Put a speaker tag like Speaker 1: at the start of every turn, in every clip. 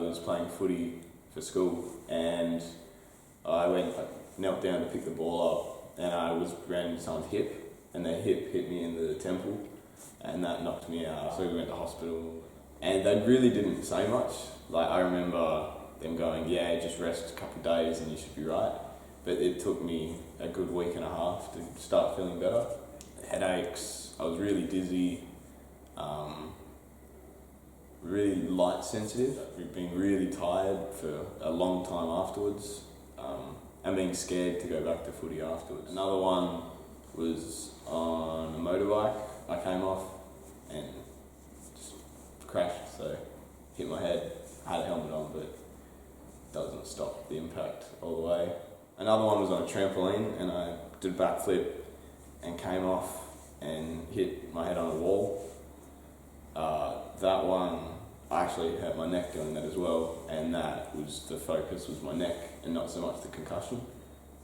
Speaker 1: was playing footy for school, and I knelt down to pick the ball up, and I ran into someone's hip, and their hip hit me in the temple, and that knocked me out. So we went to hospital, and they really didn't say much. Like, I remember them going, yeah, just rest a couple of days and you should be right. But it took me a good week and a half to start feeling better. Headaches, I was really dizzy, really light sensitive. We've been really tired for a long time afterwards, and being scared to go back to footy afterwards. Another one was on a motorbike. I came off and just crashed, so hit my head. I had a helmet on, but doesn't stop the impact all the way. Another one was on a trampoline, and I did a backflip and came off and hit my head on a wall. That one, I actually hurt my neck doing that as well, and that was the focus was my neck and not so much the concussion.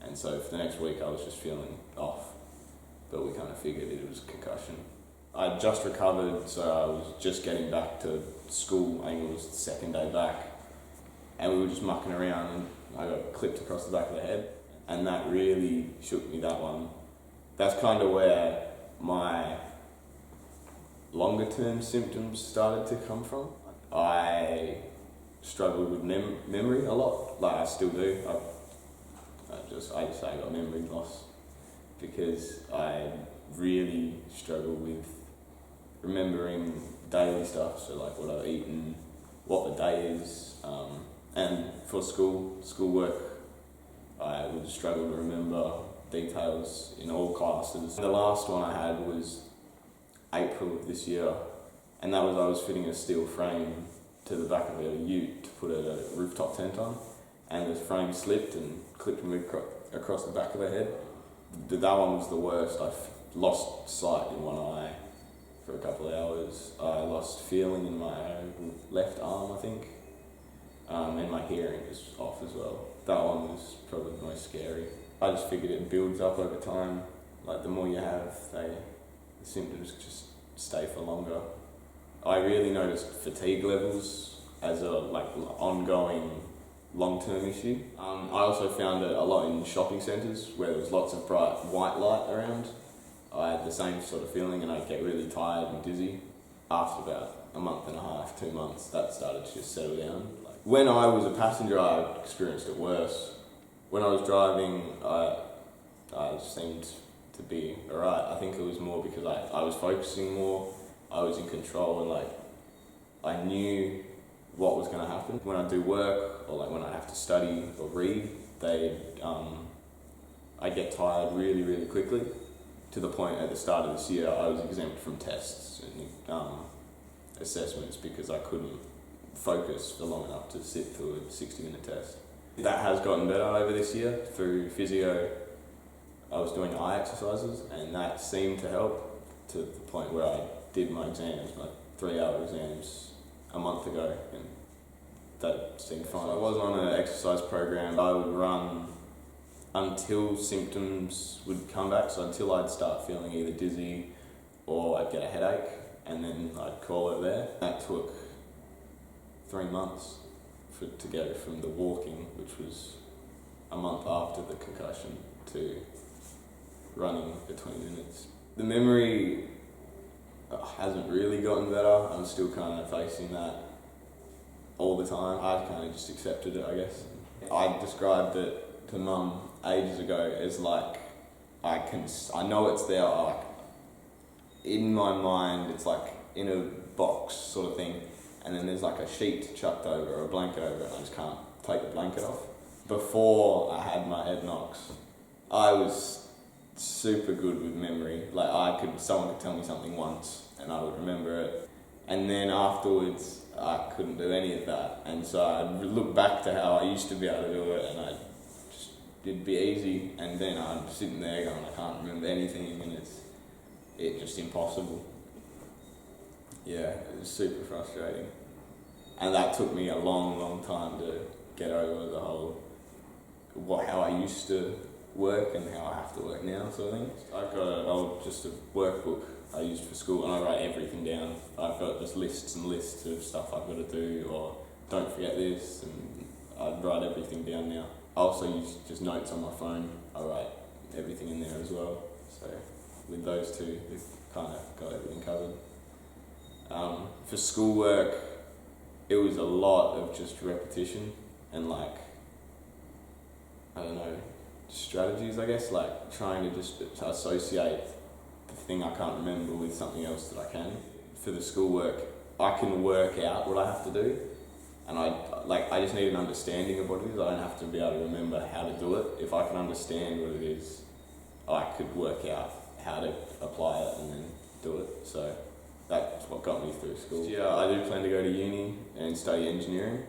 Speaker 1: And so for the next week I was just feeling off, but we kind of figured it was concussion. I just recovered, so I was just getting back to school. I think it was the second day back, and we were just mucking around, and I got clipped across the back of the head, and that really shook me, that one. That's kind of where my longer term symptoms started to come from. I struggled with memory a lot, like I still do. I just say I got memory loss because I really struggle with remembering daily stuff, so like what I've eaten, what the day is, and for schoolwork, I would struggle to remember details in all classes. The last one I had was April of this year, and that was I was fitting a steel frame to the back of a ute to put a rooftop tent on, and the frame slipped and clipped me across the back of the head. That one was the worst. I lost sight in one eye for a couple of hours. I lost feeling in my left arm, I think, and my hearing was off as well. That one was probably the most scary. I just figured it builds up over time. Like, the more you have, the symptoms just stay for longer. I really noticed fatigue levels as a ongoing long-term issue. I also found it a lot in shopping centres where there was lots of bright white light around. I had the same sort of feeling, and I'd get really tired and dizzy. After about a month and a half, 2 months, that started to just settle down. When I was a passenger, I experienced it worse. When I was driving, I seemed to be alright. I think it was more because I was focusing more, I was in control, and I knew what was going to happen. When I do work, or when I have to study or read, I get tired really, really quickly, to the point at the start of this year I was exempt from tests and assessments because I couldn't focus for long enough to sit through a 60-minute test. That has gotten better over this year. Through physio, I was doing eye exercises, and that seemed to help to the point where I did my exams, my 3-hour exams, a month ago, and that seemed fine. So I was on an exercise program. I would run until symptoms would come back, so until I'd start feeling either dizzy or I'd get a headache, and then I'd call it there. That took 3 months to go from the walking, which was a month after the concussion, to running for 20 minutes. The memory hasn't really gotten better. I'm still kind of facing that all the time. I've kind of just accepted it, I guess. I described it to Mum ages ago as I know it's there, in my mind it's like in a box sort of thing, and then there's a sheet chucked over or a blanket over it, and I just can't take the blanket off. Before I had my head knocks, I was super good with memory. Someone could tell me something once and I would remember it, and then afterwards I couldn't do any of that, and so I'd look back to how I used to be able to do it, and it'd be easy, and then I'm sitting there going, I can't remember anything, and it's just impossible. Yeah, it was super frustrating. And that took me a long, long time to get over the whole, how I used to work and how I have to work now sort of thing. I've got just a workbook I used for school, and I write everything down. I've got just lists and lists of stuff I've got to do, or don't forget this, and I write everything down now. I also use just notes on my phone. I write everything in there as well. So with those two, we've kind of got everything covered. For schoolwork, it was a lot of just repetition and like, I don't know, strategies, I guess, like trying to just associate the thing I can't remember with something else that I can. For the schoolwork, I can work out what I have to do, and I just need an understanding of what it is. I don't have to be able to remember how to do it. If I can understand what it is, I could work out how to apply it and then do it. So that's what got me through school. Yeah, I do plan to go to uni and study engineering.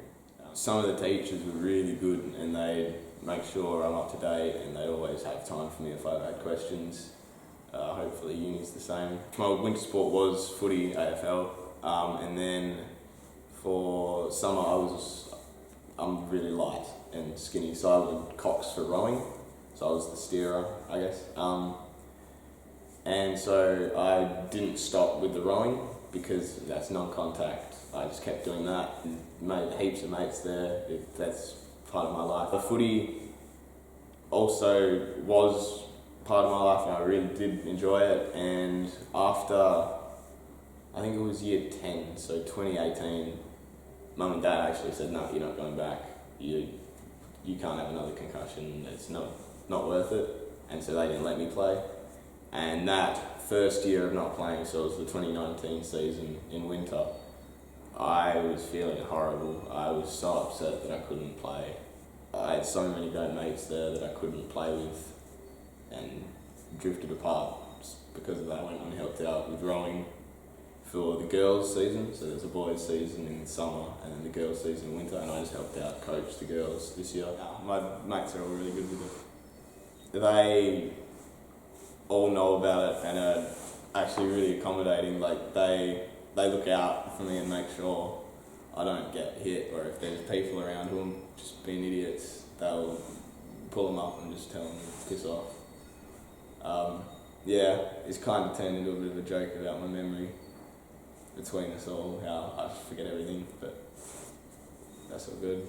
Speaker 1: Some of the teachers were really good, and they make sure I'm up to date, and they always have time for me if I've had questions. Hopefully uni's the same. My winter sport was footy, AFL, and then for summer I'm really light and skinny, so I went Cox for rowing, so I was the steerer, I guess. And so I didn't stop with the rowing because that's non-contact. I just kept doing that and made heaps of mates there. That's part of my life. The footy also was part of my life, and I really did enjoy it. And after, I think it was year 10, so 2018, Mum and Dad actually said, no, you're not going back. You can't have another concussion. It's not worth it. And so they didn't let me play. And that first year of not playing, so it was the 2019 season in winter, I was feeling horrible. I was so upset that I couldn't play. I had so many great mates there that I couldn't play with, and drifted apart because of that. I went and helped out with rowing for the girls' season, so there's a boys' season in summer and then the girls' season in winter, and I just helped out coach the girls this year. My mates are all really good with it. They all know about it and are actually really accommodating. Like they look out for me and make sure I don't get hit, or if there's people around who are just being idiots, they'll pull them up and just tell them to piss off. Yeah, it's kind of turned into a bit of a joke about my memory between us all, how I forget everything, but that's all good.